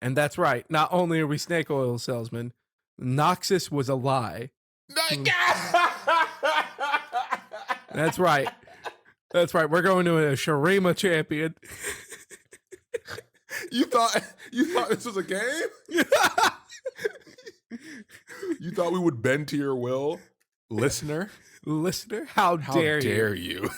And that's right. Not only are we snake oil salesmen, Noxus was a lie. That's right. That's right. We're going to a Shurima champion. You thought this was a game? You thought we would bend to your will, listener? Listener, how dare you?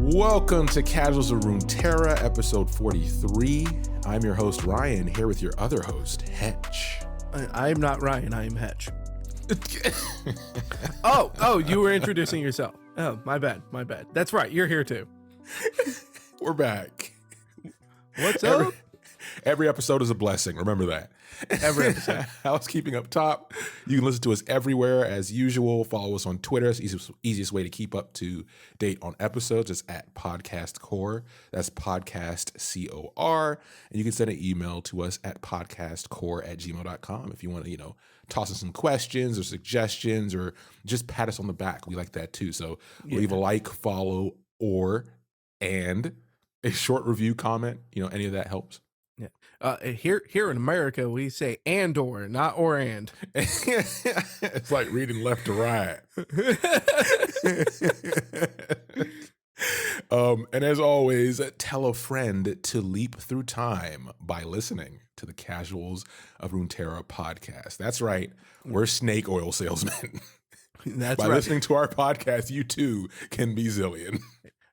Welcome to Casuals of Runeterra, episode 43. I'm your host, Ryan, here with your other host, Hetch. I'm not Ryan, I am Hetch. Oh, you were introducing yourself. Oh, my bad. That's right, you're here too. We're back. What's up? Every episode is a blessing, remember that. Every episode. Housekeeping up top. You can listen to us everywhere as usual. Follow us on Twitter. It's the easiest way to keep up to date on episodes is at podcastcor. That's podcastcor. And you can send an email to us at podcastcor@gmail.com if you want to, toss us some questions or suggestions or just pat us on the back. We like that too. So leave a like, follow, and a short review, comment. Any of that helps. Yeah. Here in America, we say and or, not or and. It's like reading left to right. And as always, tell a friend to leap through time by listening to the Casuals of Runeterra podcast. That's right. We're snake oil salesmen. That's by right. listening to our podcast, you too can be Zillian.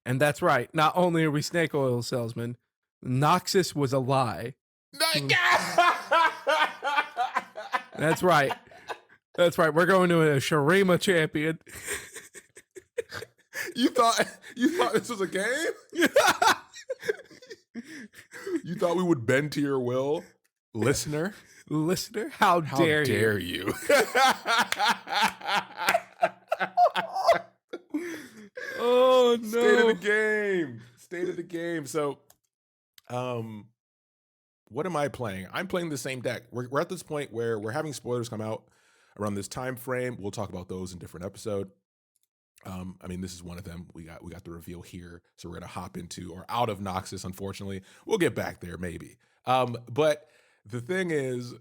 And that's right. Not only are we snake oil salesmen, Noxus was a lie. That's right. That's right. We're going to a Shurima champion. You thought this was a game? You thought we would bend to your will, listener? Listener, how dare you? Oh no! State of the game. So, what am I playing? I'm playing the same deck. We're at this point where we're having spoilers come out around this time frame. We'll talk about those in different episode. This is one of them. We got the reveal here, so we're gonna hop into or out of Noxus. Unfortunately, we'll get back there maybe. But the thing is,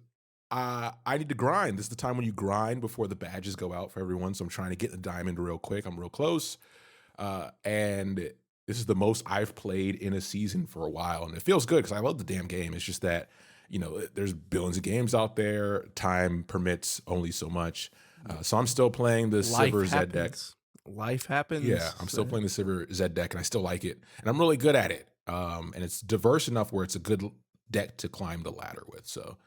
I need to grind. This is the time when you grind before the badges go out for everyone. So I'm trying to get the diamond real quick. I'm real close, and this is the most I've played in a season for a while, and it feels good because I love the damn game. It's just that there's billions of games out there. Time permits only so much, so I'm still playing the Silver Zed deck. Life happens. Yeah, I'm still playing the Silver Zed deck, and I still like it, and I'm really good at it. And it's diverse enough where it's a good deck to climb the ladder with. So,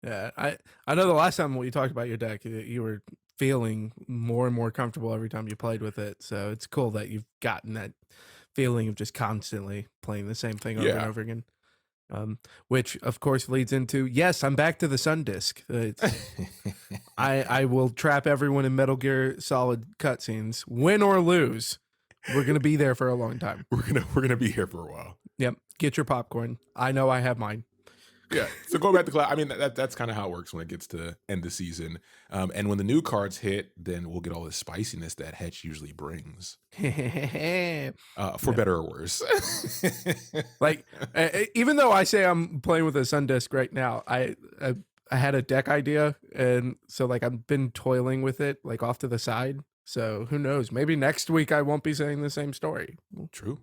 yeah, I know the last time we talked about your deck, you were feeling more and more comfortable every time you played with it. So it's cool that you've gotten that feeling of just constantly playing the same thing over and over again. Which of course leads into, yes, I'm back to the Sun Disc. I will trap everyone in Metal Gear Solid cutscenes, win or lose. We're gonna be there for a long time. We're gonna be here for a while. Yep. Get your popcorn. I know I have mine. Yeah. So going back to class, that's kind of how it works when it gets to end the season. And when the new cards hit, then we'll get all the spiciness that Hetch usually brings. For better or worse. Even though I say I'm playing with a Sun Disc right now, I had a deck idea, and so I've been toiling with it off to the side. So who knows? Maybe next week I won't be saying the same story. True.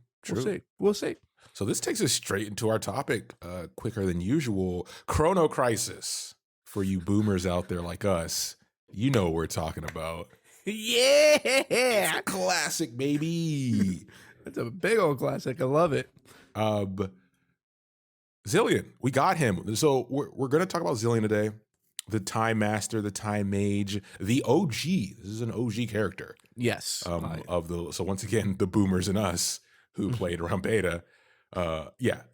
We'll see. So this takes us straight into our topic, quicker than usual. Chrono Crisis. For you boomers out there like us, you know what we're talking about. Yeah! It's a classic, baby. It's a big old classic. I love it. Zillian, we got him. So we're going to talk about Zillian today. The Time Master, the Time Mage, the OG. This is an OG character. Yes. So once again, the boomers and us who played around beta.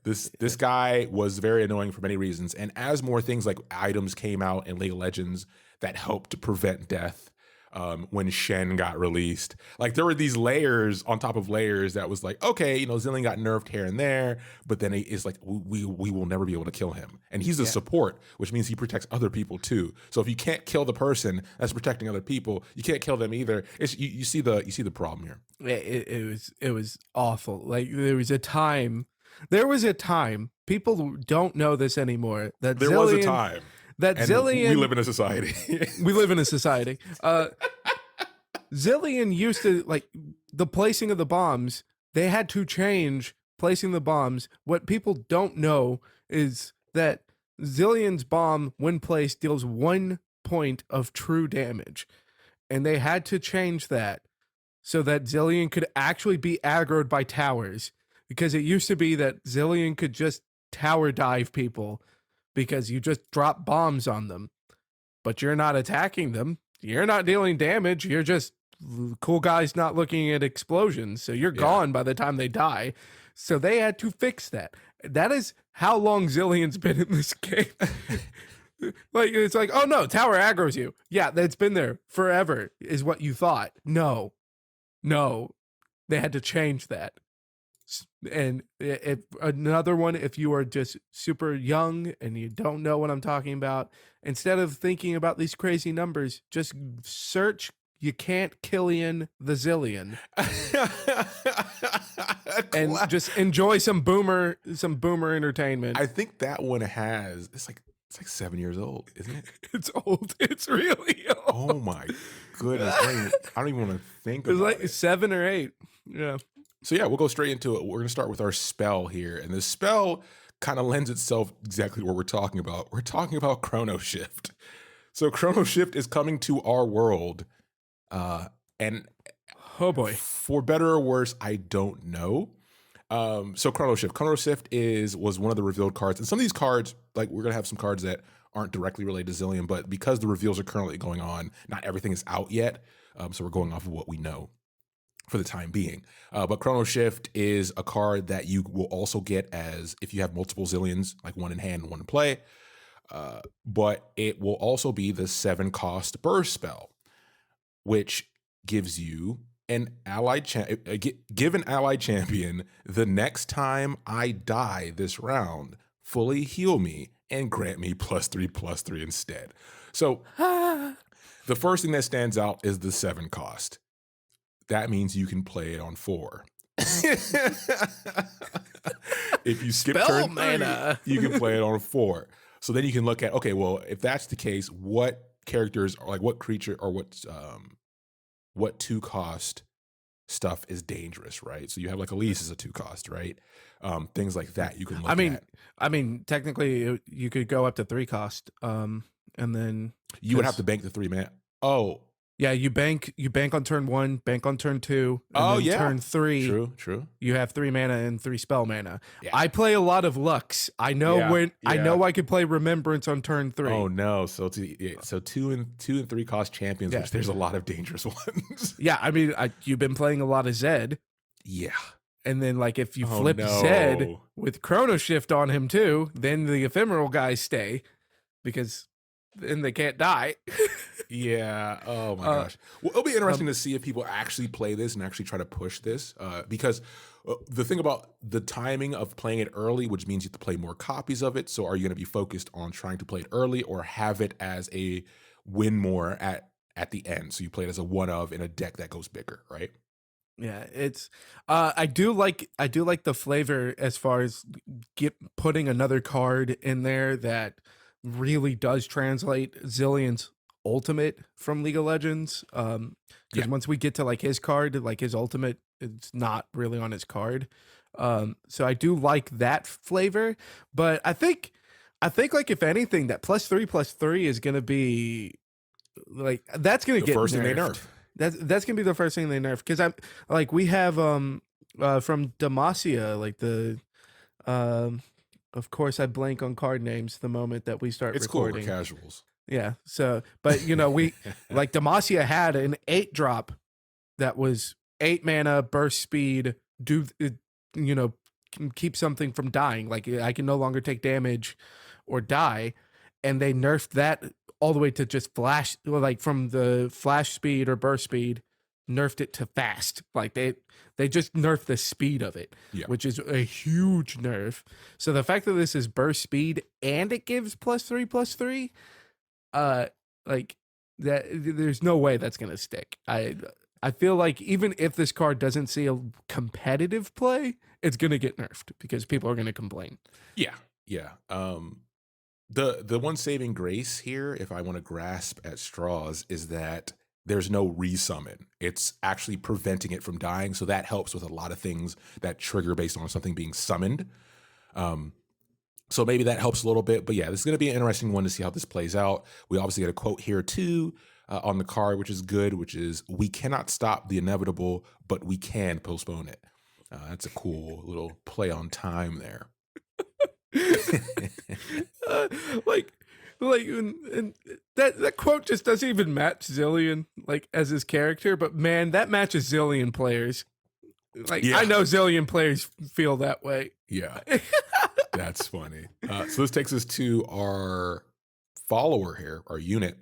This guy was very annoying for many reasons. And as more things like items came out in League of Legends that helped to prevent death, when Shen got released. Like there were these layers on top of layers that was like, okay, you know, Zillian got nerfed here and there, but then it's like we will never be able to kill him. And he's a support, which means he protects other people too. So if you can't kill the person that's protecting other people, you can't kill them either. It's you see the problem here. It was awful. Like there was a time people don't know this anymore that there Zillian, was a time. That and Zillian, we live in a society. We live in a society. Zillian used to, like, the placing of the bombs, they had to change placing the bombs. What people don't know is that Zillian's bomb, when placed, deals 1 point of true damage. And they had to change that so that Zillian could actually be aggroed by towers. Because it used to be that Zillian could just tower dive people because you just drop bombs on them, but you're not attacking them. You're not dealing damage. You're just cool guys not looking at explosions. So you're gone by the time they die. So they had to fix that. That is how long Zillian's been in this game. Like, it's like, oh no, tower aggroes you. Yeah, that's been there forever is what you thought. No, they had to change that. And if another one, if you are just super young and you don't know what I'm talking about, instead of thinking about these crazy numbers, just search "you can't Killian the Zillian" and just enjoy some boomer entertainment. I think that one it's like 7 years old, isn't it? It's old. It's really old. Oh my goodness! I don't even want to think about it. It's like 7 or 8. Yeah. So yeah, we'll go straight into it. We're going to start with our spell here. And the spell kind of lends itself exactly to what we're talking about. We're talking about Chrono Shift. So Chrono Shift is coming to our world. And oh boy, for better or worse, I don't know. So Chrono Shift was one of the revealed cards. And some of these cards, like we're going to have some cards that aren't directly related to Zillian, but because the reveals are currently going on, not everything is out yet. So we're going off of what we know for the time being. But Chrono Shift is a card that you will also get as if you have multiple Zillians, like one in hand and one in play. But it will also be the 7-cost burst spell, which gives you an allied give an allied champion the next time I die this round, fully heal me and grant me +3/+3 instead. So the first thing that stands out is the 7 cost. That means you can play it on 4. If you skip turn 3, you can play it on 4. So then you can look at, okay, well, if that's the case, what characters or like what creature or what 2-cost stuff is dangerous, right? So you have like Elise as a 2-cost, right? Things like that you can look at. I mean, technically you could go up to 3-cost, and then you would have to bank the 3 mana. Oh, yeah, you bank on turn 1, bank on turn 2, and then turn 3. True. You have 3 mana and 3 spell mana. Yeah. I play a lot of Lux. I know I know I could play Remembrance on turn 3. Oh no, so 2 and 3-cost champions, which there's a lot of dangerous ones. Yeah, I mean, you've been playing a lot of Zed. Yeah. And then like if you flip Zed with Chrono Shift on him too, then the ephemeral guys stay because then they can't die. Yeah. Oh my gosh. Well, it'll be interesting to see if people actually play this and actually try to push this, because the thing about the timing of playing it early, which means you have to play more copies of it. So are you going to be focused on trying to play it early or have it as a win more at the end? So you play it as a one of in a deck that goes bigger, right? Yeah, it's I do like the flavor as far as putting another card in there that really does translate Zillian's ultimate from League of Legends. Because once we get to like his card, like his ultimate, it's not really on his card. So I do like that flavor, but I think like if anything, that +3/+3 is gonna be like that's gonna get first nerfed. thing they nerf. That's gonna be the first thing they nerf, because I'm like we have from Demacia, like the of course I blank on card names the moment that we start recording. Cool, we're casuals. Yeah. So, but you know, we like Demacia had an 8-drop that was 8 mana, burst speed, keep something from dying. Like I can no longer take damage or die. And they nerfed that all the way to just flash, like from the flash speed or burst speed, nerfed it to fast. Like they just nerfed the speed of it, which is a huge nerf. So the fact that this is burst speed and it gives +3/+3, like that, there's no way that's gonna stick. I feel like even if this card doesn't see a competitive play, it's gonna get nerfed because people are gonna complain. Yeah. The one saving grace here, if I want to grasp at straws, is that there's no resummon. It's actually preventing it from dying. So that helps with a lot of things that trigger based on something being summoned. So maybe that helps a little bit. But yeah, this is going to be an interesting one to see how this plays out. We obviously get a quote here too on the card, which is good, which is, "We cannot stop the inevitable, but we can postpone it." That's a cool little play on time there. And that quote just doesn't even match Zillian like as his character, but man, that matches Zillian players. Like I know Zillian players feel that way. Yeah. That's funny. So this takes us to our follower here, our unit.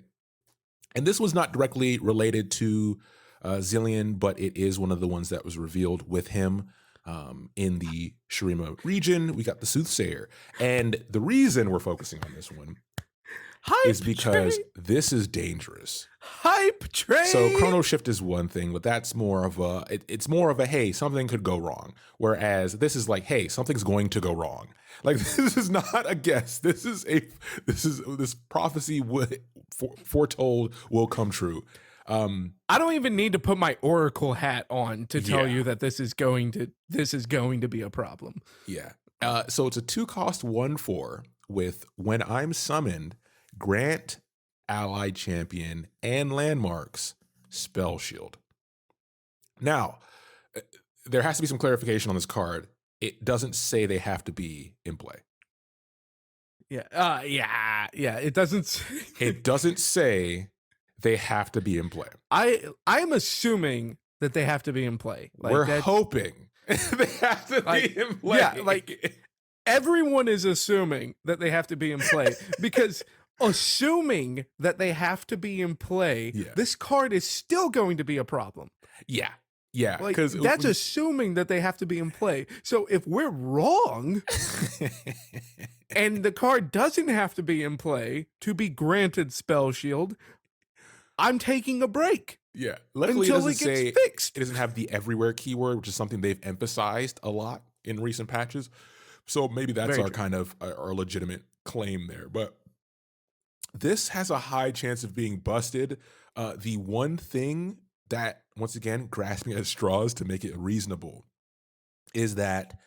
And this was not directly related to Zillian, but it is one of the ones that was revealed with him in the Shurima region. We got the Soothsayer. And the reason we're focusing on this one is because this is dangerous. Hype train. So Chrono Shift is one thing, but that's more of a, it's more of a, hey, something could go wrong. Whereas this is like, hey, something's going to go wrong. Like this is not a guess. This prophecy foretold will come true. I don't even need to put my Oracle hat on to tell you that this is going to be a problem. Yeah. So it's a 2-cost 1/4 with, when I'm summoned, grant ally champion and landmarks spell shield. Now, there has to be some clarification on this card. It doesn't say they have to be in play. Yeah. It doesn't. It doesn't say they have to be in play. I'm assuming that they have to be in play. Like we're hoping they have to be in play. Yeah, like everyone is assuming that they have to be in play because assuming that they have to be in play, this card is still going to be a problem. Yeah, because that's assuming that they have to be in play. So if we're wrong and the card doesn't have to be in play to be granted spell shield, I'm taking a break. Yeah, luckily until it gets fixed. It doesn't have the everywhere keyword, which is something they've emphasized a lot in recent patches. So maybe that's our legitimate claim there. But this has a high chance of being busted. The one thing that, once again, grasping at straws to make it reasonable, is that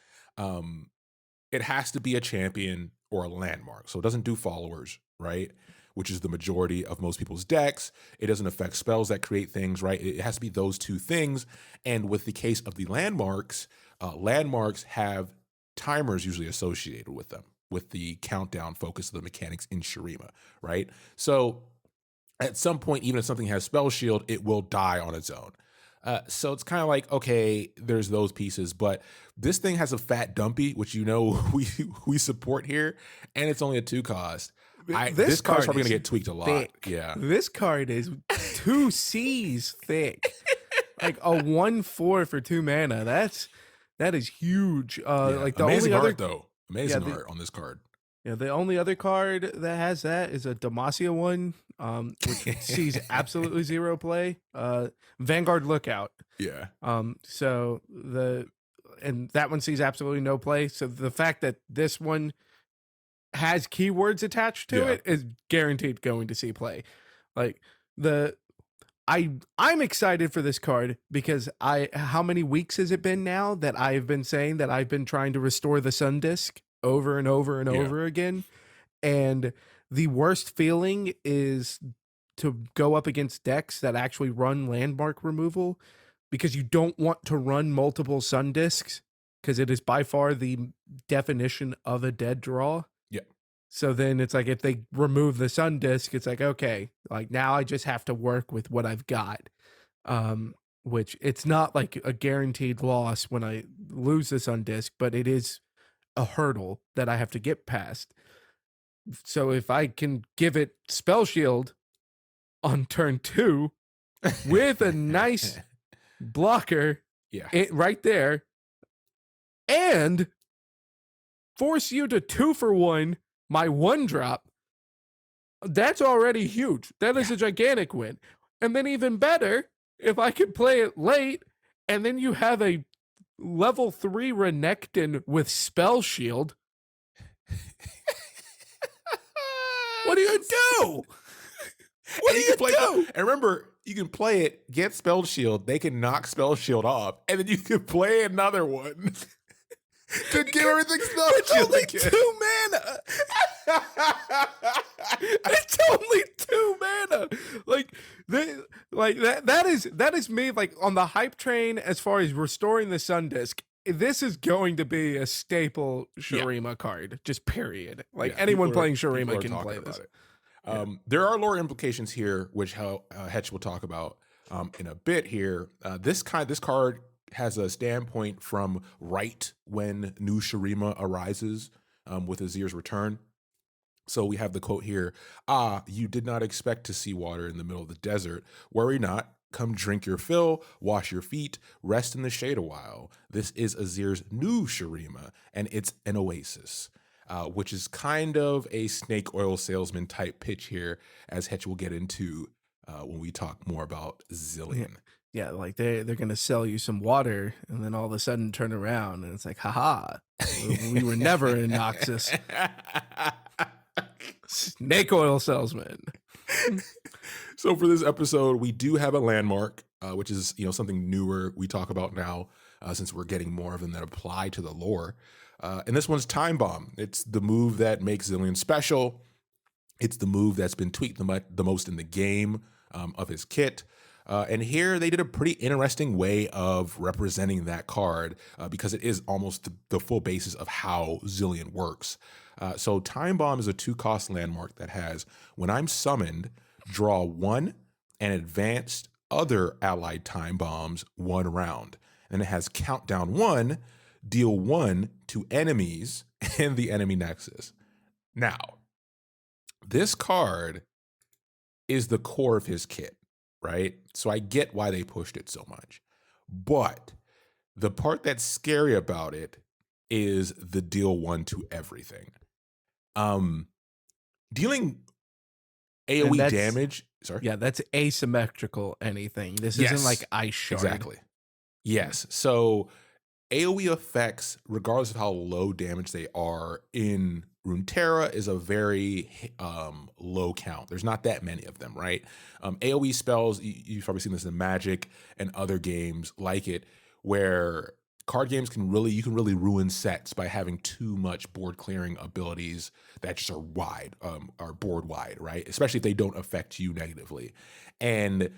it has to be a champion or a landmark. So it doesn't do followers, right? Which is the majority of most people's decks. It doesn't affect spells that create things, right? It has to be those two things. And with the case of the landmarks, landmarks have timers usually associated with them, with the countdown focus of the mechanics in Shurima, right? So at some point, even if something has spell shield, it will die on its own. So it's kind of like, okay, there's those pieces, but this thing has a fat dumpy, which we support here, and it's only a 2-cost. This card's probably gonna get tweaked a lot. Thick. Yeah, this card is 2 C's thick, like a 1/4 for 2 mana. That is huge. Like the amazing only art though. Amazing art on this card. Yeah, the only other card that has that is a Demacia one, which sees absolutely 0 play. Vanguard Lookout. Yeah. So that one sees absolutely no play. So the fact that this one has keywords attached to it is guaranteed going to see play. Like I'm excited for this card because how many weeks has it been now that I've been saying that I've been trying to restore the Sun Disk over and over and over again, and the worst feeling is to go up against decks that actually run landmark removal, because you don't want to run multiple Sun Disks because it is by far the definition of a dead draw. So then it's like, if they remove the Sun Disk, it's like, okay, like now I just have to work with what I've got. Which it's not like a guaranteed loss when I lose the Sun Disk, but it is a hurdle that I have to get past. So if I can give it Spell Shield on turn 2 with a nice blocker Yeah. right there, and force you to 2-for-1 my 1-drop, that's already huge. That is a gigantic win. And then even better, if I could play it late, and then you have a level 3 Renekton with Spell Shield. What do you do? What do you do? And remember, you can play it, get Spell Shield, they can knock Spell Shield off, and then you can play another one to give everything Spell Shield only again. 2 mana. It's only 2 mana. That is me like on the hype train as far as restoring the Sun Disc. This is going to be a staple Shurima card, just period. Like anyone playing Shurima can play this. There are lore implications here, which Hetch will talk about in a bit here. This card has a standpoint from right when new Shurima arises with Azir's return. So we have the quote here, you did not expect to see water in the middle of the desert. Worry not. Come drink your fill, wash your feet, rest in the shade a while. This is Azir's new Shurima, and it's an oasis, which is kind of a snake oil salesman type pitch here, as Hetch will get into when we talk more about Zillian. Yeah, like they're gonna sell you some water, and then all of a sudden turn around, and it's like, haha, we were never in Noxus. Snake oil salesman. So for this episode, we do have a landmark, which is something newer we talk about now, since we're getting more of them that apply to the lore. And this one's Time Bomb. It's the move that makes Zillian special. It's the move that's been tweaked the most in the game of his kit. And here they did a pretty interesting way of representing that card because it is almost the full basis of how Zillian works. So Time Bomb is a 2-cost landmark that has, when I'm summoned, draw 1 and advance other allied Time Bombs 1 round. And it has Countdown 1, deal 1 to enemies in the enemy nexus. Now, this card is the core of his kit, right? So I get why they pushed it so much. But the part that's scary about it is the deal 1 to everything. Dealing AoE damage. Sorry. Yeah, that's asymmetrical anything. This isn't like Ice Shard. Exactly. Yes. So AoE effects, regardless of how low damage they are in Runeterra, is a very low count. There's not that many of them, right? AoE spells, you've probably seen this in Magic and other games like it, where card games you can really ruin sets by having too much board clearing abilities that just are board wide, right? Especially if they don't affect you negatively. And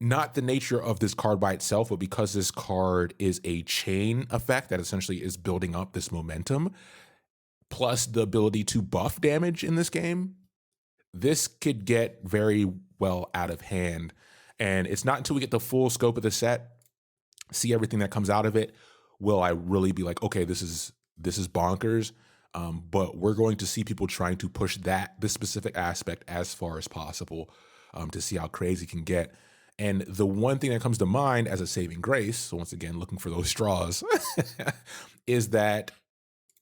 not the nature of this card by itself, but because this card is a chain effect that essentially is building up this momentum, plus the ability to buff damage in this game, this could get very well out of hand. And it's not until we get the full scope of the set, see everything that comes out of it, will I really be like, okay, this is bonkers. But we're going to see people trying to push this specific aspect as far as possible to see how crazy it can get. And the one thing that comes to mind as a saving grace, so once again, looking for those straws, is that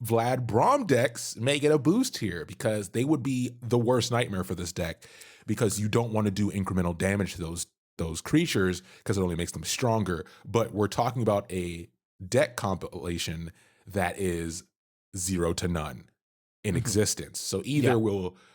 Vlad Braum decks may get a boost here because they would be the worst nightmare for this deck because you don't want to do incremental damage to those creatures because it only makes them stronger. But we're talking about a deck compilation that is 0 to none in existence. So either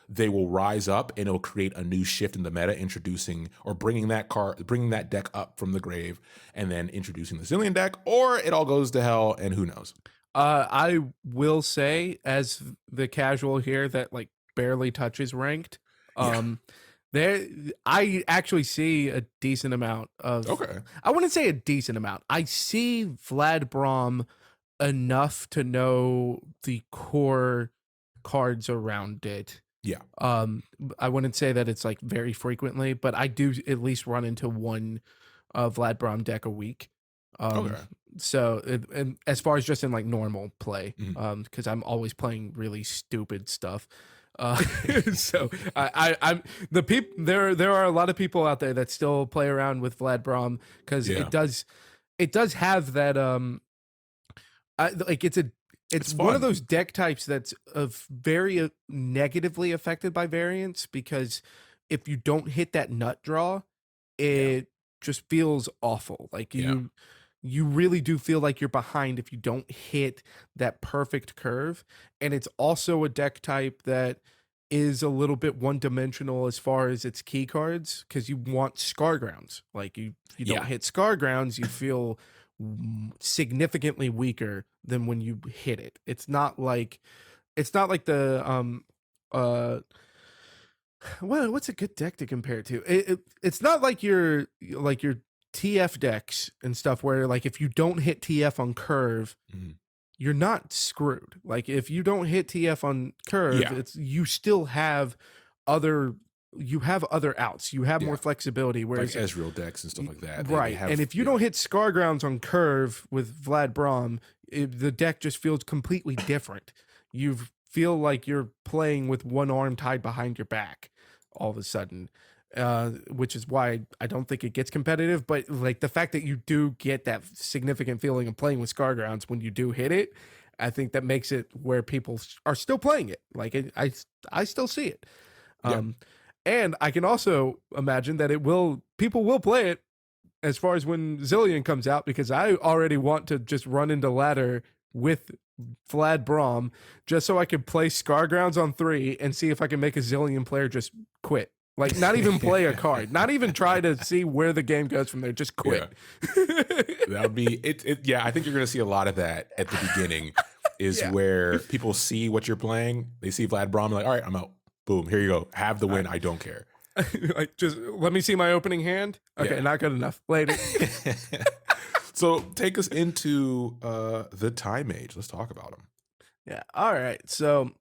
they will rise up and it'll create a new shift in the meta, introducing or bringing that deck up from the grave and then introducing the Zillian deck, or it all goes to hell and who knows. I will say, as the casual here that like barely touches ranked, I actually see a decent amount of. Okay. I wouldn't say a decent amount. I see Vlad Braum enough to know the core cards around it. Yeah. I wouldn't say that it's like very frequently, but I do at least run into one Vlad Braum deck a week. Okay. So, and as far as just in like normal play, because I'm always playing really stupid stuff. So I'm the people there are a lot of people out there that still play around with Vlad Braum because Yeah. it does have that like it's one of fun. those deck types that's very negatively affected by variance, because if you don't hit that nut draw, it just feels awful. Like you really do feel like you're behind if you don't hit that perfect curve. And it's also a deck type that is a little bit one-dimensional as far as its key cards, because you want Scar Grounds. Like you don't hit Scar Grounds, you feel significantly weaker than when you hit it. It's not like the what's a good deck to compare it to? It's not like your TF decks and stuff where, like, if you don't hit TF on curve, you're not screwed. Like, if you don't hit TF on curve, it's you still have other outs. You have more flexibility. Whereas like Ezreal decks and stuff like that. Right. And if you don't hit Scar Grounds on curve with Vlad Braum, the deck just feels completely different. You feel like you're playing with one arm tied behind your back all of a sudden, which is why I don't think it gets competitive. But like the fact that you do get that significant feeling of playing with Scar Grounds when you do hit it, I think that makes it where people are still playing it. Like I still see it. And I can also imagine that people will play it as far as when Zillian comes out, because I already want to just run into ladder with Vlad Braum just so I can play Scar Grounds on 3 and see if I can make a Zillian player just quit. Like, not even play a card, not even try to see where the game goes from there, just quit. That would be it. Yeah, I think you're going to see a lot of that at the beginning is where people see what you're playing. They see Vlad Braum, like, all right, I'm out. Boom, here you go. Have the win. I don't care. Like, just let me see my opening hand. Okay, not good enough. Later. So take us into the Time Age. Let's talk about him. Yeah. All right. So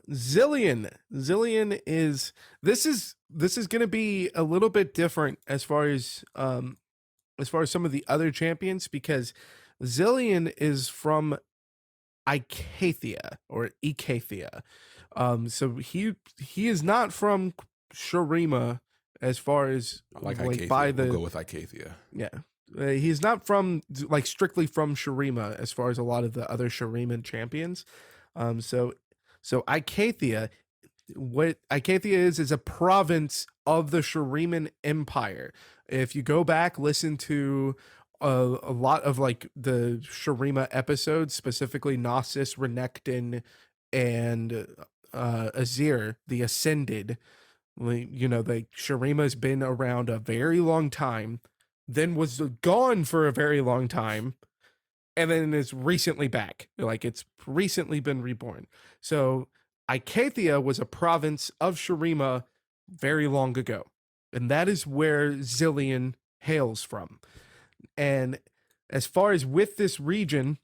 Zillian is this is going to be a little bit different as far as some of the other champions, because Zillian is from Icathia or Icathia. So he is not from Shurima as far as we'll go with Icathia. Yeah. He's not from like strictly from Shurima as far as a lot of the other Shuriman champions. So Icathia, what Icathia is a province of the Shuriman Empire. If you go back, listen to a lot of like the Shurima episodes, specifically Gnosis, Renekton, and Azir, the Ascended. You know, the Shurima's been around a very long time, then was gone for a very long time, and then is recently back. Like, it's recently been reborn. So Icathia was a province of Shurima very long ago, and that is where Zillian hails from. And as far as with this region,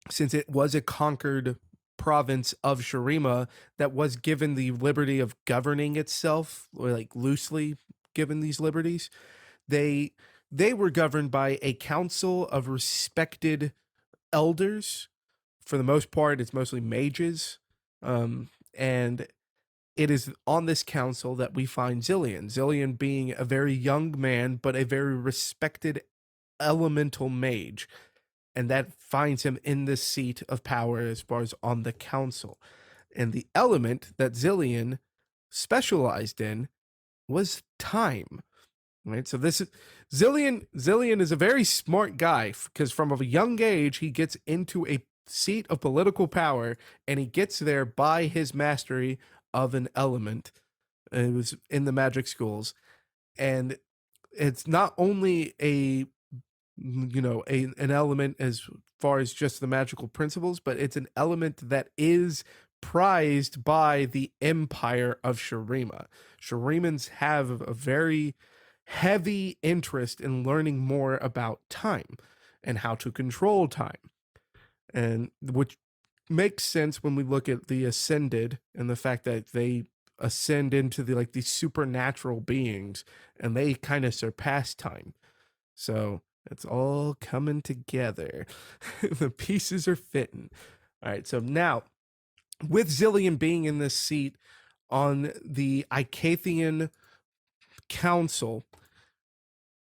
since it was a conquered province of Shurima that was given the liberty of governing itself, or like loosely given these liberties, they were governed by a council of respected elders. For the most part, it's mostly mages. And it is on this council that we find Zillian. Zillian being a very young man, but a very respected elemental mage. And that finds him in this seat of power as far as on the council. And the element that Zillian specialized in was time. Right? So this is Zillian is a very smart guy, because from a young age he gets into a seat of political power, and he gets there by his mastery of an element. It was in the magic schools. And it's not only an element as far as just the magical principles, but it's an element that is prized by the Empire of Shurima. Shurimans have a very heavy interest in learning more about time and how to control time, and which makes sense when we look at the Ascended and the fact that they ascend into these supernatural beings, and they kind of surpass time. So it's all coming together. The pieces are fitting. All right, so now with Zillian being in this seat, on the Icathian Council.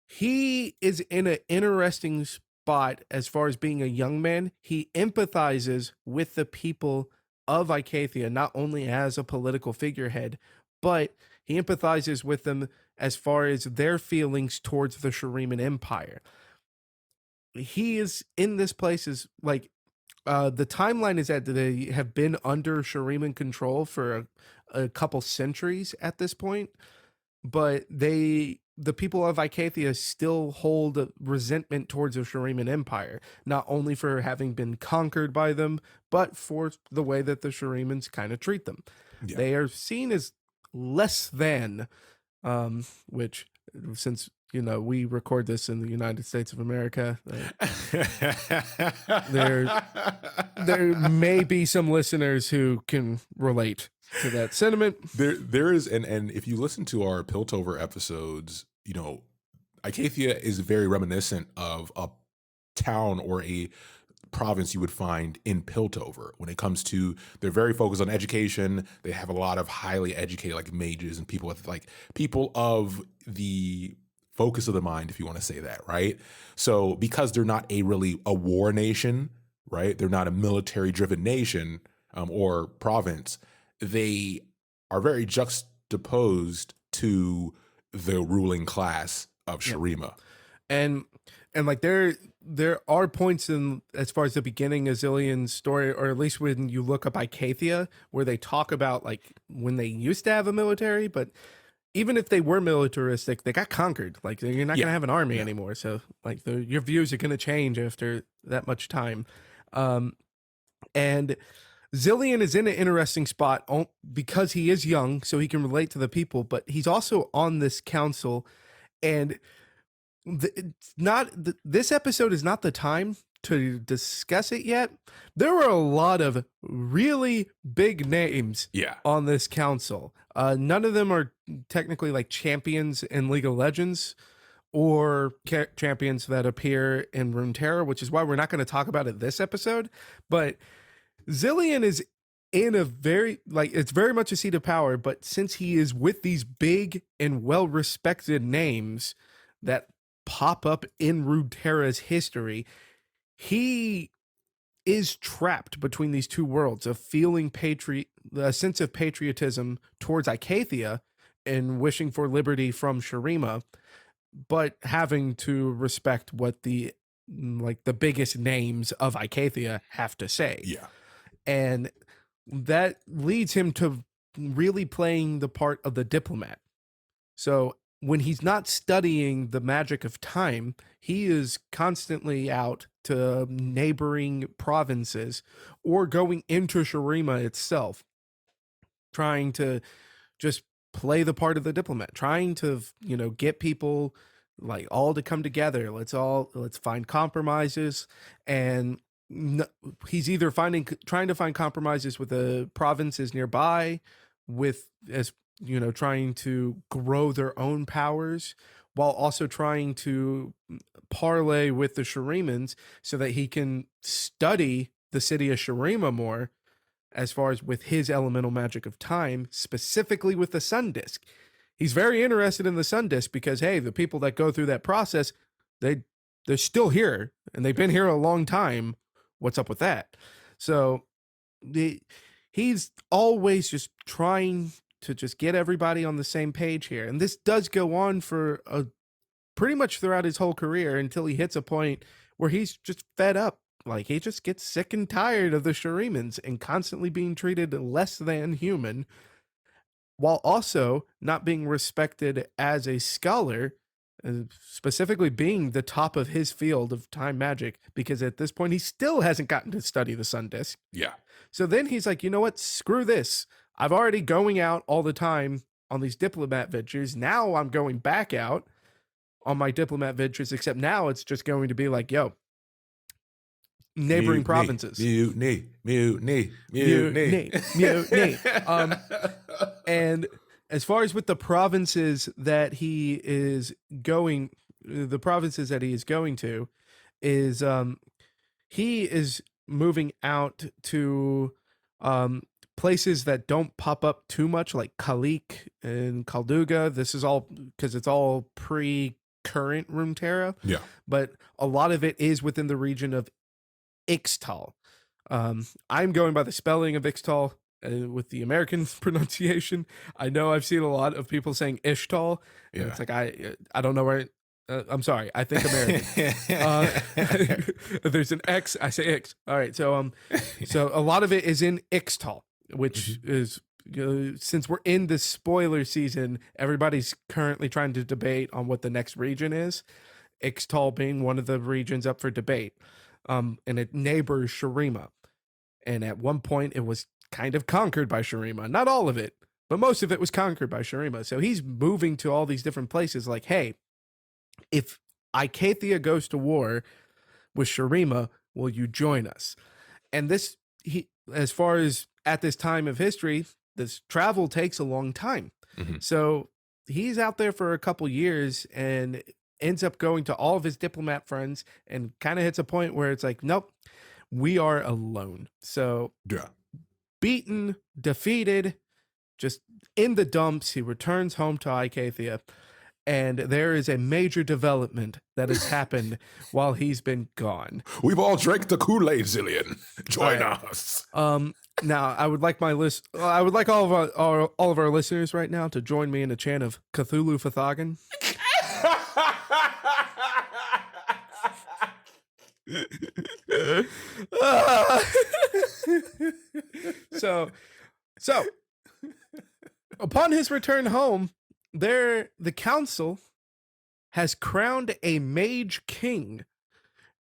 He is in an interesting spot as far as being a young man. He empathizes with the people of Icathia, not only as a political figurehead, but he empathizes with them as far as their feelings towards the Shuriman Empire. He is in this place is like the timeline is that they have been under Shuriman control for a couple centuries at this point, but the people of Icathia still hold a resentment towards the Shuriman Empire, not only for having been conquered by them, but for the way that the Shurimans kind of treat them. Yeah. They are seen as less than, which, since we record this in the United States of America, there may be some listeners who can relate to that sentiment. There is, and if you listen to our Piltover episodes, Icathia is very reminiscent of a town or a province you would find in Piltover. When it comes to, they're very focused on education. They have a lot of highly educated like mages and people with like people of the focus of the mind, if you want to say that, right? So because they're not a war nation, right? They're not a military driven nation or province. They are very juxtaposed to the ruling class of Shurima. And like there are points in as far as the beginning of Zillian's story, or at least when you look up Icathia, where they talk about like when they used to have a military, but even if they were militaristic, they got conquered. Like you're not gonna have an army anymore. So like your views are gonna change after that much time. And Zillian is in an interesting spot because he is young, so he can relate to the people, but he's also on this council, and this episode is not the time to discuss it yet. There were a lot of really big names on this council. None of them are technically like champions in League of Legends or champions that appear in Runeterra, which is why we're not going to talk about it this episode. But Zillian is in a it's very much a seat of power, but since he is with these big and well-respected names that pop up in Runeterra's history, he is trapped between these two worlds of feeling a sense of patriotism towards Icathia and wishing for liberty from Shurima, but having to respect what the biggest names of Icathia have to say. Yeah. And that leads him to really playing the part of the diplomat. So when he's not studying the magic of time, he is constantly out to neighboring provinces or going into Shurima itself, trying to just play the part of the diplomat, trying to, get people like all to come together. Let's find compromises. And he's either trying to find compromises with the provinces nearby, trying to grow their own powers, while also trying to parlay with the Shurimans so that he can study the city of Shurima more as far as with his elemental magic of time, specifically with the sun disk. He's very interested in the sun disk because, hey, the people that go through that process, they're still here and they've been here a long time. What's up with that? So he's always just trying to just get everybody on the same page here. And this does go on for pretty much throughout his whole career until he hits a point where he's just fed up. Like he just gets sick and tired of the Shurimans and constantly being treated less than human, while also not being respected as a scholar, specifically being the top of his field of time magic, because at this point he still hasn't gotten to study the sun disk. Yeah. So then he's like, you know what? Screw this. I've already going out all the time on these diplomat ventures. Now I'm going back out on my diplomat ventures, except now it's just going to be like, yo, neighboring provinces. Mutiny. And as far as with the provinces that he is going to is he is moving out to places that don't pop up too much, like Kalik and Kalduga. This is all because it's all pre-current Runeterra. Yeah. But a lot of it is within the region of Ixtal. I'm going by the spelling of Ixtal with the American pronunciation. I know I've seen a lot of people saying Ishtal. Yeah. It's like, I don't know where. I'm sorry. I think American. There's an X. I say X. All right. So a lot of it is in Ixtal, which is, since we're in the spoiler season, everybody's currently trying to debate on what the next region is. Ixtal being one of the regions up for debate. And it neighbors Shurima. And at one point, it was kind of conquered by Shurima. Not all of it, but most of it was conquered by Shurima. So he's moving to all these different places like, hey, if Icathia goes to war with Shurima, will you join us? And this, as far as at this time of history, this travel takes a long time. So he's out there for a couple years and ends up going to all of his diplomat friends and kind of hits a point where it's like, nope, we are alone. So beaten, defeated, just in the dumps, he returns home to Icathia. And there is a major development that has happened while he's been gone. We've all drank the Kool-Aid, Zillian. Join us. Now, I would like all of our listeners right now to join me in a chant of Cthulhu Fathagan. So, upon his return home, the council has crowned a mage king.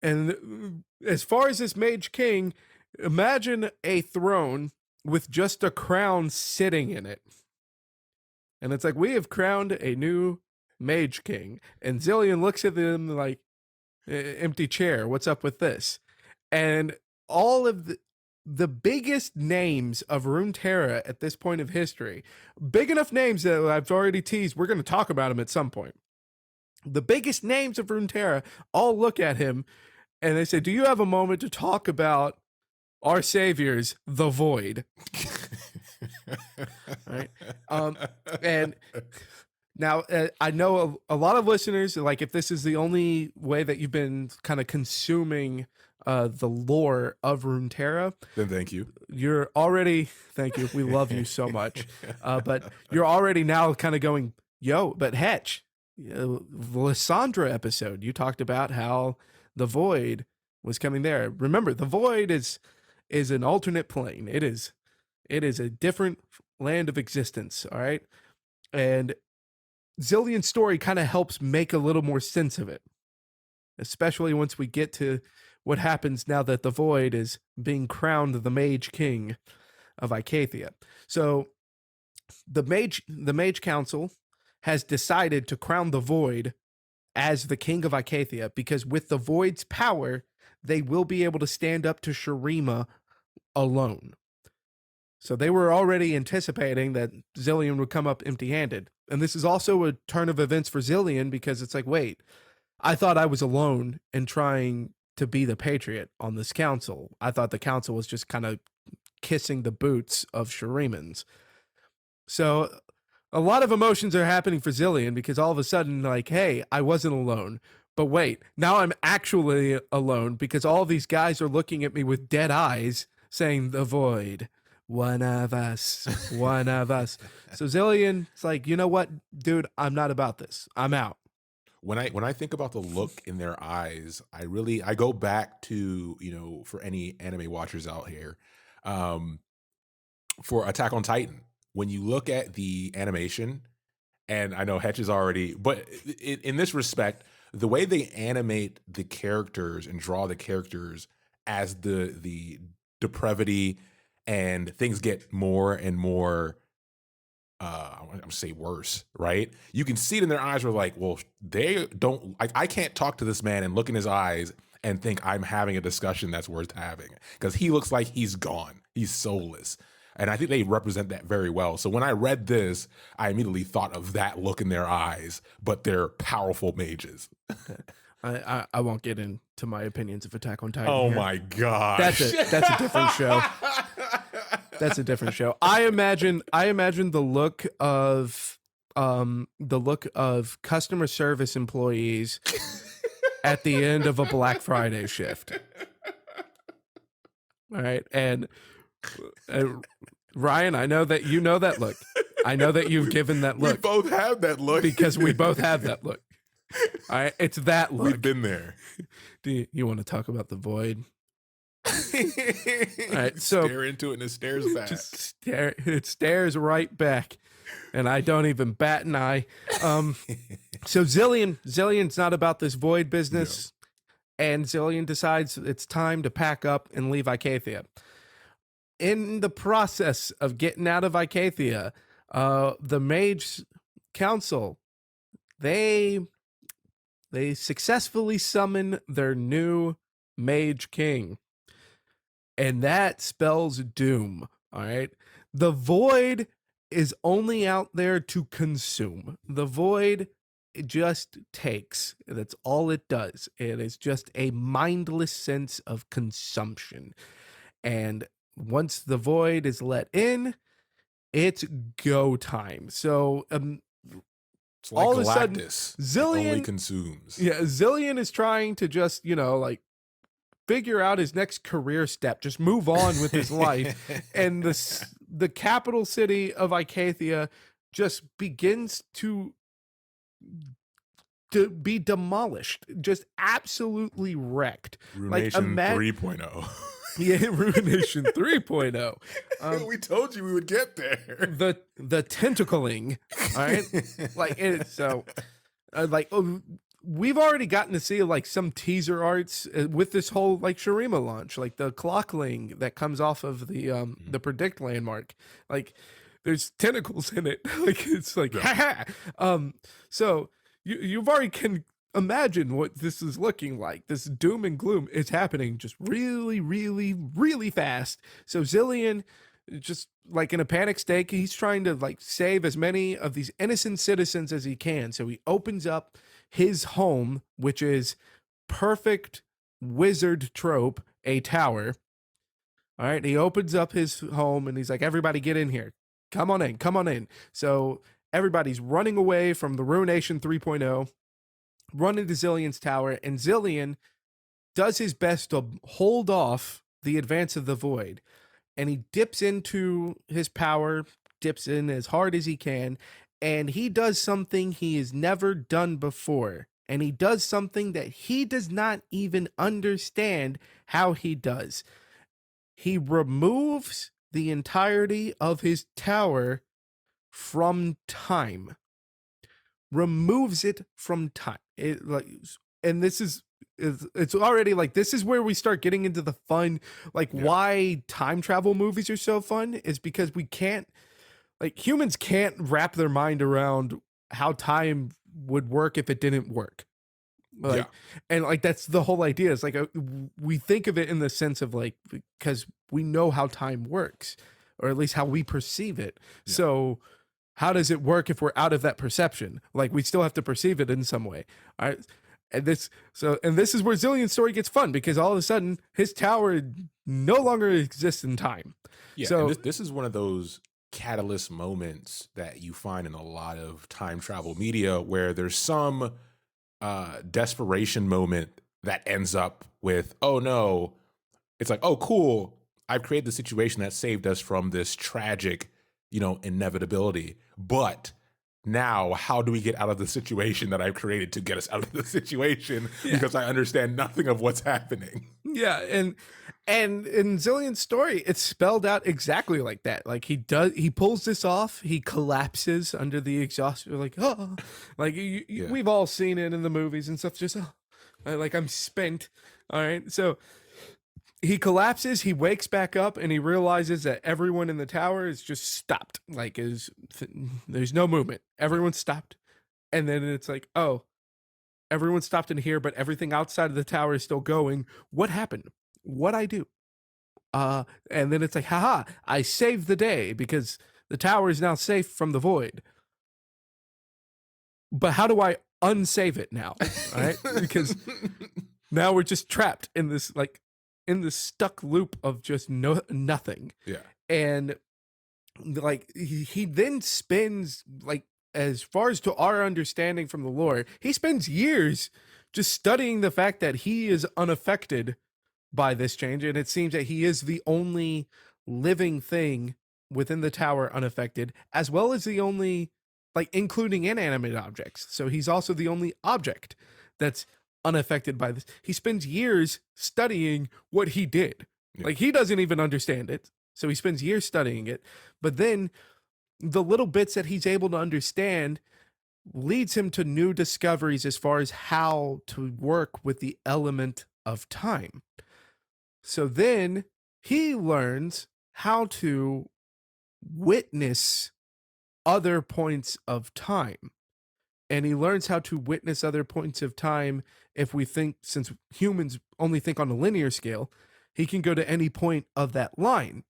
And as far as this mage king, imagine a throne with just a crown sitting in it. And it's like, we have crowned a new mage king. And Zillian looks at them like, empty chair, what's up with this? And all of the biggest names of Runeterra at this point of history, big enough names that I've already teased, we're going to talk about them at some point. The biggest names of Runeterra all look at him and they say, do you have a moment to talk about our saviors, the Void? Right? And now, I know a lot of listeners, like, if this is the only way that you've been kind of consuming the lore of Runeterra, then thank you. Thank you. We love you so much. But you're already now kind of going, yo, but Hetch, the Lysandra episode, you talked about how the Void was coming there. Remember, the Void is an alternate plane. It is a different land of existence, all right? And Zillian's story kind of helps make a little more sense of it, especially once we get to what happens now that the Void is being crowned the Mage King of Icathia. So the Mage Council has decided to crown the Void as the King of Icathia because with the Void's power, they will be able to stand up to Shurima alone. So they were already anticipating that Zillian would come up empty-handed. And this is also a turn of events for Zillian because it's like, wait, I thought I was alone in trying to be the Patriot on this council. I thought the council was just kind of kissing the boots of Shurimans. So a lot of emotions are happening for Zillian because all of a sudden, like, hey, I wasn't alone. But wait, now I'm actually alone because all these guys are looking at me with dead eyes saying, the Void. One of us. So Zillian, it's like, you know what, dude, I'm not about this. I'm out. When I think about the look in their eyes, I go back to, for any anime watchers out here, for Attack on Titan. When you look at the animation, and I know Hetch is already, but in this respect, the way they animate the characters and draw the characters as the depravity and things get more and more, I'm going to say worse, right? You can see it in their eyes. We're like, well, they don't, I can't talk to this man and look in his eyes and think I'm having a discussion that's worth having because he looks like he's gone. He's soulless. And I think they represent that very well. So when I read this, I immediately thought of that look in their eyes, but they're powerful mages. I won't get into my opinions of Attack on Titan. Oh here. my God. That's a different show. That's a different show. I imagine the look of customer service employees at the end of a Black Friday shift. All right, and Ryan, I know that you know that look. I know that you've given that look. We both have that look because we both have that look. All right, it's that look. We've been there. Do you want to talk about the void? All right, so stare into it and it stares back. It stares right back, and I don't even bat an eye. So Zillian's not about this void business, and Zillian decides it's time to pack up and leave Icathia. In the process of getting out of Icathia, the Mage Council, they successfully summon their new Mage King. And that spells doom, all right? The void is only out there to consume. The void, it just takes. That's all it does. It is just a mindless sense of consumption. And once the void is let in, it's go time. So it's like all of Galactus, a sudden, Zillian only consumes. Yeah, Zillian is trying to just, like figure out his next career step, just move on with his life. And the capital city of Icathia just begins to be demolished, just absolutely wrecked. Ruination 3.0. Yeah, Ruination 3.0. We told you we would get there. The tentacling, all right? We've already gotten to see some teaser arts with this whole Shurima launch, the clockling that comes off of the predict landmark. There's tentacles in it. Ha ha. So you've already can imagine what this is looking like. This doom and gloom is happening just really, really, really fast. So Zillian, just in a panic state, he's trying to save as many of these innocent citizens as he can. So he opens up his home, which is perfect wizard trope, a tower. All right. He opens up his home and he's like, everybody get in here. Come on in. So everybody's running away from the Ruination 3.0, running to Zillian's tower, and Zillian does his best to hold off the advance of the void. And he dips into his power, dips in as hard as he can, and he does something he has never done before. And he does something that he does not even understand how he does. He removes the entirety of his tower from time. Removes it from time. And this is it's already this is where we start getting into the fun, why time travel movies are so fun is because we can't, humans can't wrap their mind around how time would work if it didn't work. And that's the whole idea. It's we think of it in the sense of because we know how time works, or at least how we perceive it. Yeah. So how does it work if we're out of that perception? We still have to perceive it in some way. All right. And this is where Zillian's story gets fun, because all of a sudden his tower no longer exists in time. Yeah. So this is one of those catalyst moments that you find in a lot of time travel media, where there's some desperation moment that ends up with, oh no, it's oh cool, I've created the situation that saved us from this tragic, inevitability, but now how do we get out of the situation that I've created to get us out of the situation? Because I understand nothing of what's happening. Yeah. And in Zillian's story, it's spelled out exactly like that. He pulls this off. He collapses under the exhaust. We've all seen it in the movies and stuff. Just I'm spent. All right. So he collapses, he wakes back up, and he realizes that everyone in the tower is just stopped. There's no movement. Everyone's stopped. And then it's oh, everyone stopped in here, but everything outside of the tower is still going. What happened? What'd I do? And then it's haha, I saved the day because the tower is now safe from the void. But how do I unsave it now? All right? Because now we're just trapped in this in this stuck loop of just nothing. Yeah. And like he then spends, like, as far as to our understanding from the lore, he spends years just studying the fact that he is unaffected by this change, and it seems that he is the only living thing within the tower unaffected, as well as the only, like, including inanimate objects. So he's also the only object that's unaffected by this. He spends years studying what he did. Yeah. Like, he doesn't even understand it. So he spends years studying it. But then the little bits that he's able to understand leads him to new discoveries as far as how to work with the element of time. So then he learns how to witness other points of time. And he learns how to witness other points of time. If we think, since humans only think on a linear scale, he can go to any point of that line.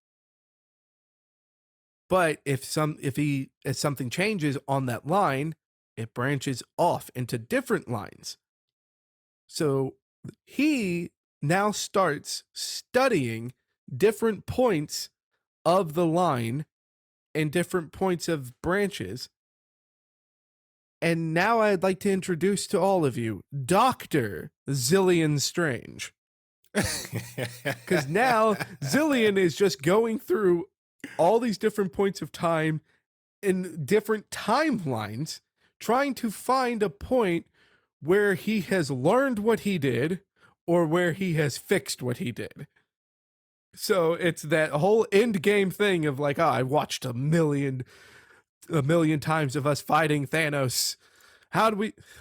But if something changes on that line, it branches off into different lines. So he now starts studying different points of the line and different points of branches. And now I'd like to introduce to all of you Dr. Zillian Strange. Because now Zillian is just going through all these different points of time in different timelines, trying to find a point where he has learned what he did or where he has fixed what he did. So it's that whole end game thing of like, I watched a million times of us fighting Thanos.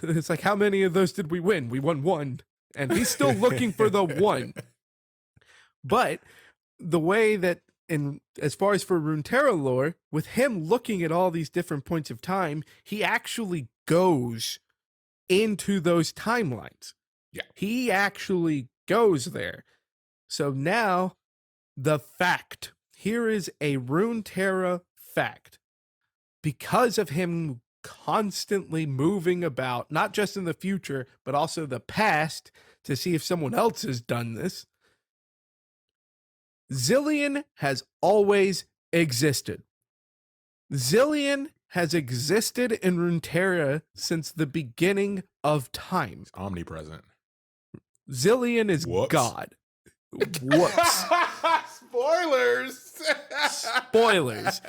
It's like, how many of those did we win? We won one. And he's still looking for the one. But the way that, as far as for Runeterra lore, with him looking at all these different points of time, he actually goes into those timelines. Yeah. He actually goes there. So now, the fact. Here is a Runeterra fact. Because of him constantly moving about, not just in the future, but also the past, to see if someone else has done this, Zillian has always existed. Zillian has existed in Runeterra since the beginning of time. It's omnipresent. Zillian is God. Whoops. Spoilers. Spoilers.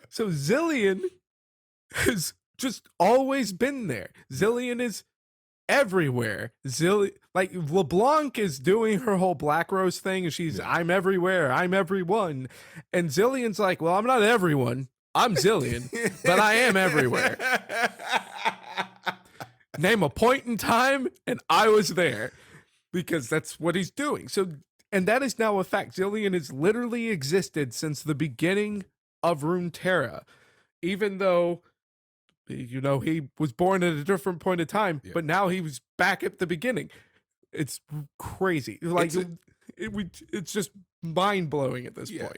So Zillian has just always been there. Zillian is everywhere. Like LeBlanc is doing her whole Black Rose thing, and she's I'm everywhere, I'm everyone. And Zillian's like, well, I'm not everyone. I'm Zillian, but I am everywhere. Name a point in time, and I was there, because that's what he's doing. So, and that is now a fact. Zillian has literally existed since the beginning of Runeterra, even though, you know, he was born at a different point of time, but now he was back at the beginning. It's crazy. Like it's just mind blowing at this point.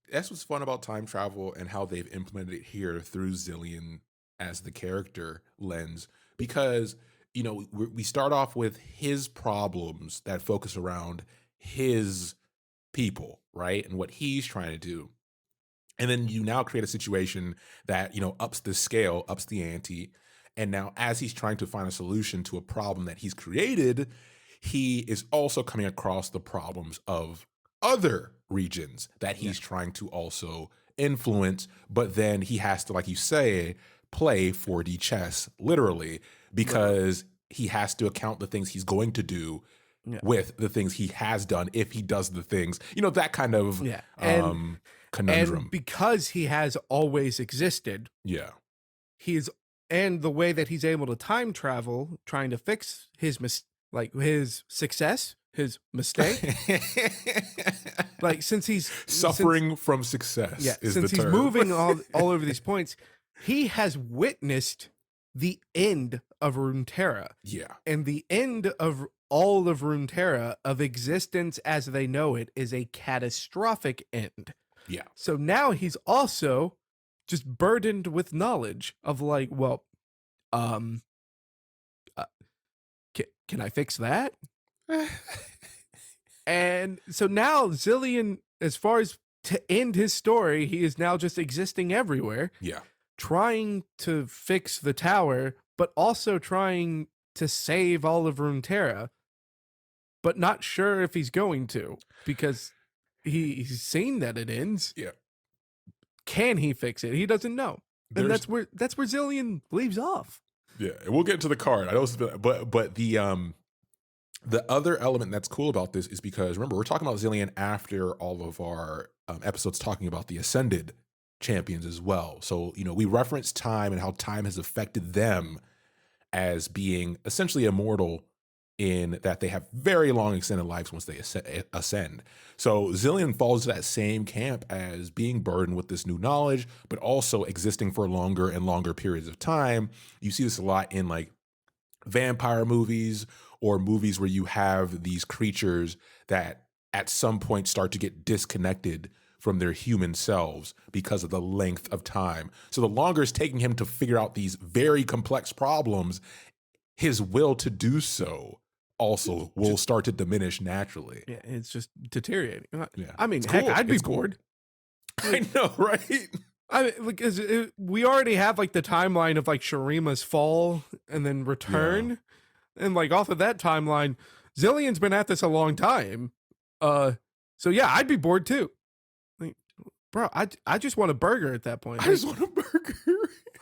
That's what's fun about time travel and how they've implemented it here through Zillian as the character lens, because you know we start off with his problems that focus around his people, right, and what he's trying to do. And then you now create a situation that, you know, ups the scale, ups the ante. And now as he's trying to find a solution to a problem that he's created, he is also coming across the problems of other regions that he's trying to also influence. But then he has to, like you say, play 4D chess, literally, because he has to account the things he's going to do with the things he has done if he does the things, you know, that kind of conundrum. And because he has always existed, and the way that he's able to time travel, trying to fix his his success, his mistake, like since he's suffering from success, is since the he's term. moving all over these points, he has witnessed the end of Runeterra. Yeah, and the end of all of Runeterra, of existence as they know it, is a catastrophic end. Yeah. So now he's also just burdened with knowledge of like, well, can I fix that? And so now Zillian, as far as to end his story, he is now just existing everywhere, Yeah. trying to fix the tower, but also trying to save all of Runeterra, but not sure if he's going to, because he's seen that it ends. Yeah. Can he fix it? He doesn't know. And that's where Zillian leaves off. Yeah, and we'll get into the card. I know, but the other element that's cool about this is because remember we're talking about Zillian after all of our episodes talking about the Ascended champions as well. So we reference time and how time has affected them as being essentially immortal in that they have very long extended lives once they ascend. So Zillian falls to that same camp as being burdened with this new knowledge, but also existing for longer and longer periods of time. You see this a lot in like vampire movies or movies where you have these creatures that at some point start to get disconnected from their human selves because of the length of time. So the longer it's taking him to figure out these very complex problems, his will to do so also will start to diminish naturally. Yeah, it's just deteriorating. Yeah. I mean, It's heck, cool. I'd be It's cool. bored. I know, right? I mean, because we already have like the timeline of like Shurima's fall and then return, and like off of that timeline, Zillian's been at this a long time. So yeah, I'd be bored too. Like, bro, I just want a burger at that point. I just want a burger.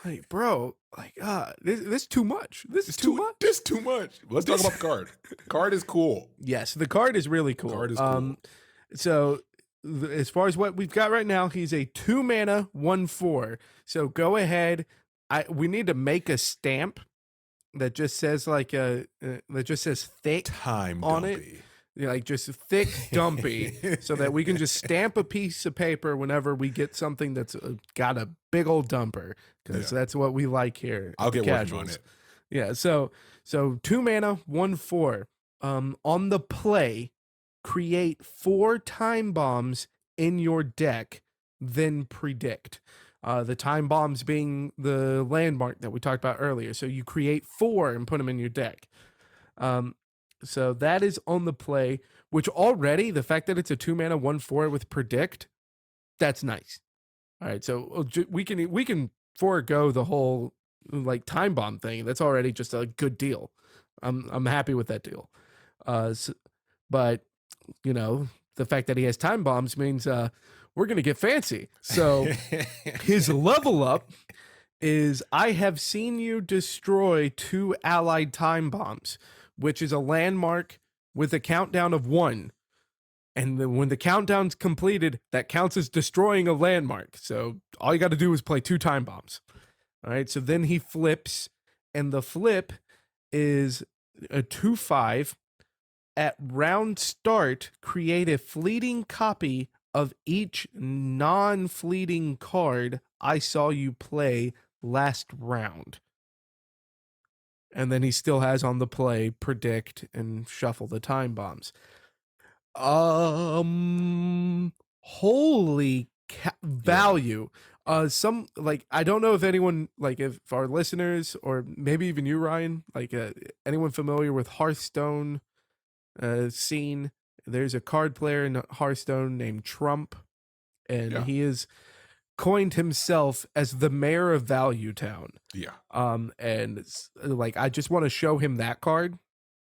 Like, bro, like, this is too much. This is too much. This is too much. Let's talk about the card. Card is cool. Yes, the card is really cool. Card is cool. So as far as what we've got right now, he's a 2 mana 1/4. So go ahead. We need to make a stamp that just says like that just says thick Time on dumpy. it. Yeah, like just thick dumpy, so that we can just stamp a piece of paper whenever we get something that's got a big old dumper, because that's what we like here. I'll get working on it. Yeah, so 2 mana 1/4. On the play, create 4 time bombs in your deck, then predict. The time bombs being the landmark that we talked about earlier. So you create 4 and put them in your deck. So that is on the play, which already the fact that it's a 2 mana 1/4 with predict, that's nice. All right, so we can forego the whole like time bomb thing. That's already just a good deal. I'm happy with that deal. But the fact that he has time bombs means we're gonna get fancy. So his level up is I have seen you destroy 2 allied time bombs, which is a landmark with a countdown of 1. And then when the countdown's completed, that counts as destroying a landmark. So all you got to do is play 2 time bombs. All right. So then he flips, and the flip is a 2/5. At round start, create a fleeting copy of each non-fleeting card I saw you play last round. And then he still has on the play predict and shuffle the time bombs. Holy value. Some like I don't know if anyone like if our listeners or maybe even you, Ryan, like anyone familiar with Hearthstone scene. There's a card player in Hearthstone named Trump, and he is coined himself as the mayor of Value Town. Yeah. And like I just want to show him that card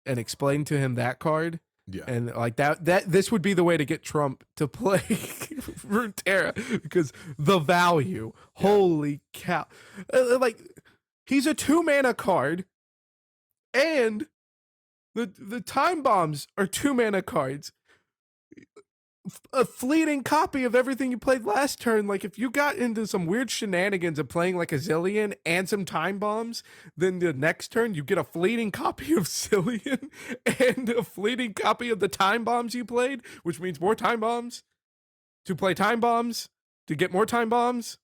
and explain to him that card. Yeah. And like that this would be the way to get Trump to play Runeterra, because the value. Holy cow. Like he's a 2 mana card, and the time bombs are 2 mana cards. A fleeting copy of everything you played last turn. Like if you got into some weird shenanigans of playing like a Zillian and some time bombs, then the next turn you get a fleeting copy of Zillian and a fleeting copy of the time bombs you played, which means more time bombs to play time bombs to get more time bombs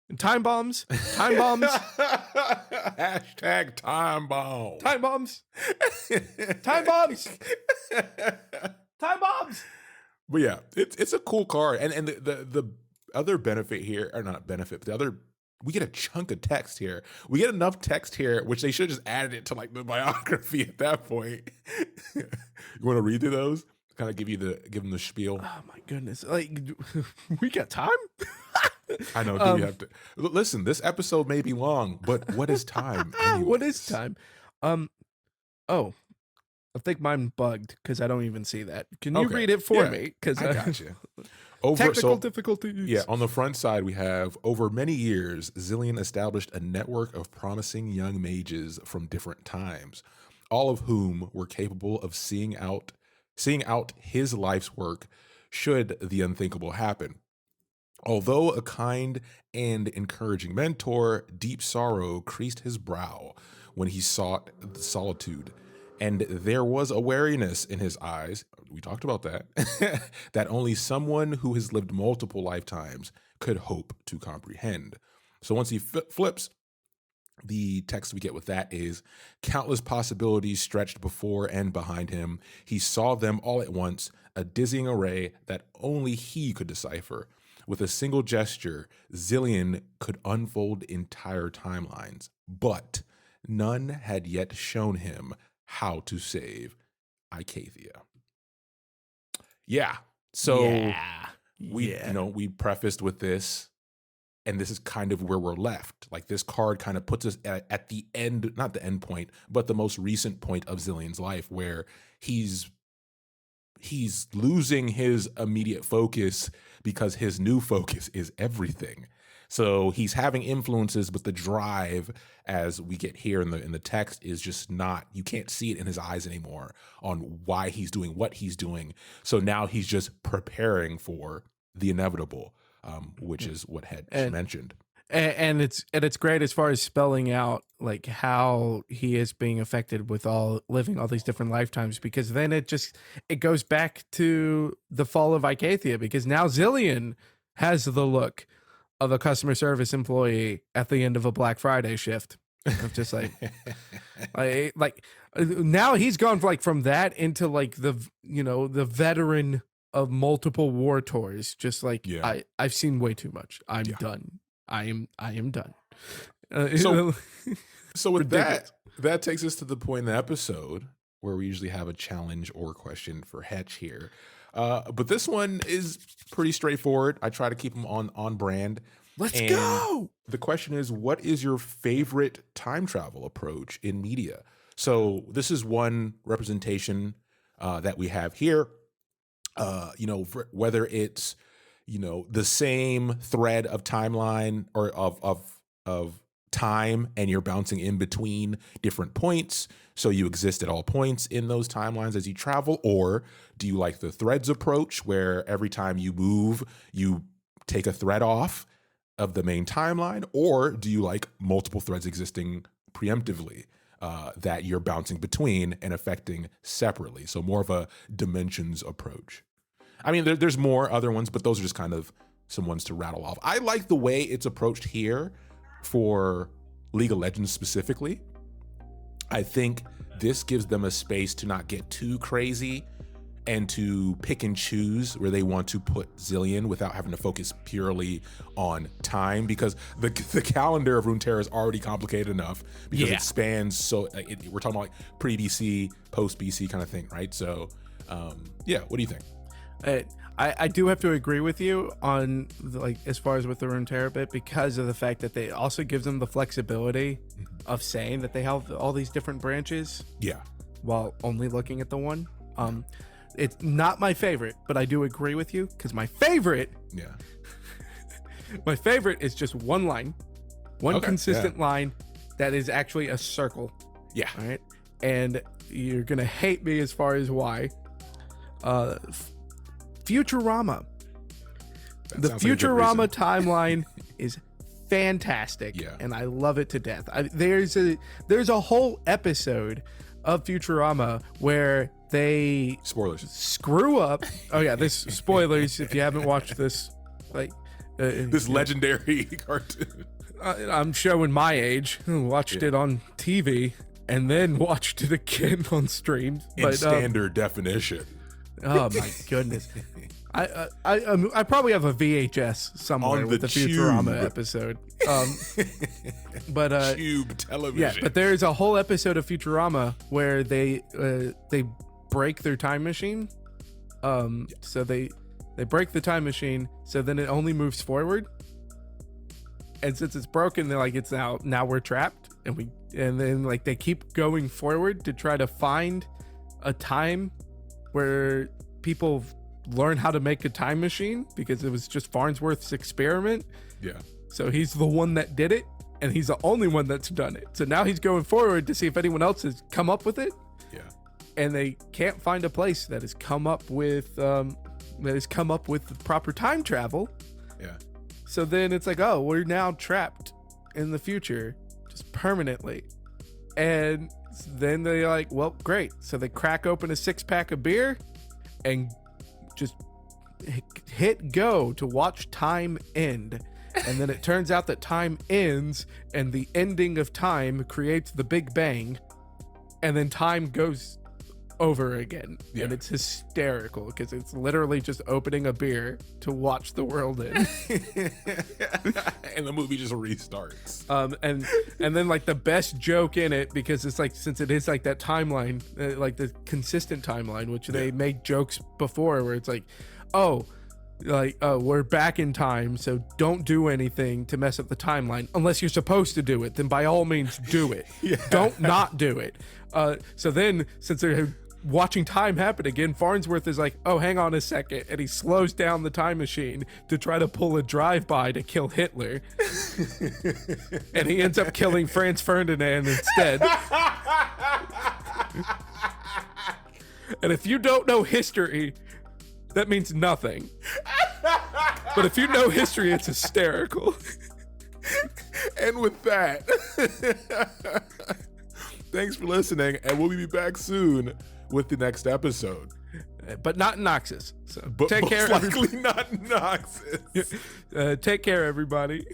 and time bombs. Hashtag time bomb. Time bombs. Time bombs. Time bombs. But yeah, it's a cool card, and the other benefit here, or not benefit, but the other, we get a chunk of text here. We get enough text here, which they should have just added it to like the biography at that point. You want to read through those? Kind of give them the spiel. Oh my goodness! Like, we got time? I know. Do we have to listen? This episode may be long, but what is time? What is anyways? time? Oh, I think mine bugged because I don't even see that. Can you Okay. read it for Yeah, me? Because I got you. technical difficulties. Yeah, on the front side, we have over many years, Zillian established a network of promising young mages from different times, all of whom were capable of seeing out his life's work should the unthinkable happen. Although a kind and encouraging mentor, deep sorrow creased his brow when he sought the solitude, and there was a wariness in his eyes. We talked about that, that only someone who has lived multiple lifetimes could hope to comprehend. So once he flips, the text we get with that is countless possibilities stretched before and behind him. He saw them all at once, a dizzying array that only he could decipher. With a single gesture, Zillian could unfold entire timelines, but none had yet shown him how to save Icathia. Yeah. So we prefaced with this, and this is kind of where we're left. Like, this card kind of puts us at the end, not the end point, but the most recent point of Zillian's life, where he's losing his immediate focus because his new focus is everything. So he's having influences, but the drive, as we get here in the text, is just not, you can't see it in his eyes anymore on why he's doing what he's doing. So now he's just preparing for the inevitable, which is what she mentioned. And it's great as far as spelling out like how he is being affected with living all these different lifetimes, because then it goes back to the fall of Icathia, because now Zillian has the look of a customer service employee at the end of a Black Friday shift. Of just like now he's gone from that into like the veteran of multiple war tours. Just like, I've seen way too much. I'm done. I am done. So with that takes us to the point in the episode where we usually have a challenge or question for Hetch here. But this one is pretty straightforward. I try to keep them on brand. Let's go. The question is, what is your favorite time travel approach in media? So this is one representation that we have here. Whether it's the same thread of timeline or of time, and you're bouncing in between different points, so you exist at all points in those timelines as you travel, or do you like the threads approach, where every time you move, you take a thread off of the main timeline, or do you like multiple threads existing preemptively that you're bouncing between and affecting separately? So more of a dimensions approach. I mean, there's more other ones, but those are just kind of some ones to rattle off. I like the way it's approached here for League of Legends specifically. I think this gives them a space to not get too crazy and to pick and choose where they want to put Zillian without having to focus purely on time, because the calendar of Runeterra is already complicated enough because it spans so we're talking about like pre-BC, post-BC kind of thing, right? So what do you think? I do have to agree with you on as far as with the Runeterra bit, because of the fact that they also gives them the flexibility of saying that they have all these different branches. Yeah. While only looking at the one. It's not my favorite, but I do agree with you, because my favorite is just one line, consistent line that is actually a circle. Yeah. All right. And you're gonna hate me as far as why. Futurama. The Futurama timeline is fantastic, and I love it to death. There's a whole episode of Futurama where they screw up. Oh yeah, this spoilers if you haven't watched this, this legendary cartoon. I'm showing my age. Watched it on TV and then watched it again on stream in standard definition. Oh my goodness. I probably have a VHS somewhere with the Futurama episode. But Tube television. Yeah, but there's a whole episode of Futurama where they break their time machine So they break the time machine, so then it only moves forward. And since it's broken, they're like, it's now we're trapped, and then like they keep going forward to try to find a time where people learn how to make a time machine, because it was just Farnsworth's experiment. Yeah. So he's the one that did it, and he's the only one that's done it. So now he's going forward to see if anyone else has come up with it. Yeah. And they can't find a place that has come up with the proper time travel. Yeah. So then it's like, oh, we're now trapped in the future, just permanently. And then they're like, well, great. So they crack open a 6-pack of beer and just hit go to watch time end. And then it turns out that time ends, and the ending of time creates the Big Bang, and then time goes over again. Yeah. And it's hysterical because it's literally just opening a beer to watch the world end. And the movie just restarts. And then like the best joke in it, because it's like, since it is like that timeline, like the consistent timeline, which they made jokes before where it's like, oh, like, we're back in time, so don't do anything to mess up the timeline unless you're supposed to do it. Then by all means do it. Yeah. Don't not do it. So then, since they're watching time happen again, Farnsworth is like, oh, hang on a second, and he slows down the time machine to try to pull a drive-by to kill Hitler. And he ends up killing Franz Ferdinand instead. And if you don't know history, that means nothing. But if you know history, it's hysterical. And with that, thanks for listening, and we'll be back soon with the next episode. But not in Noxus. So But take care. likely not in Noxus. Take care, everybody.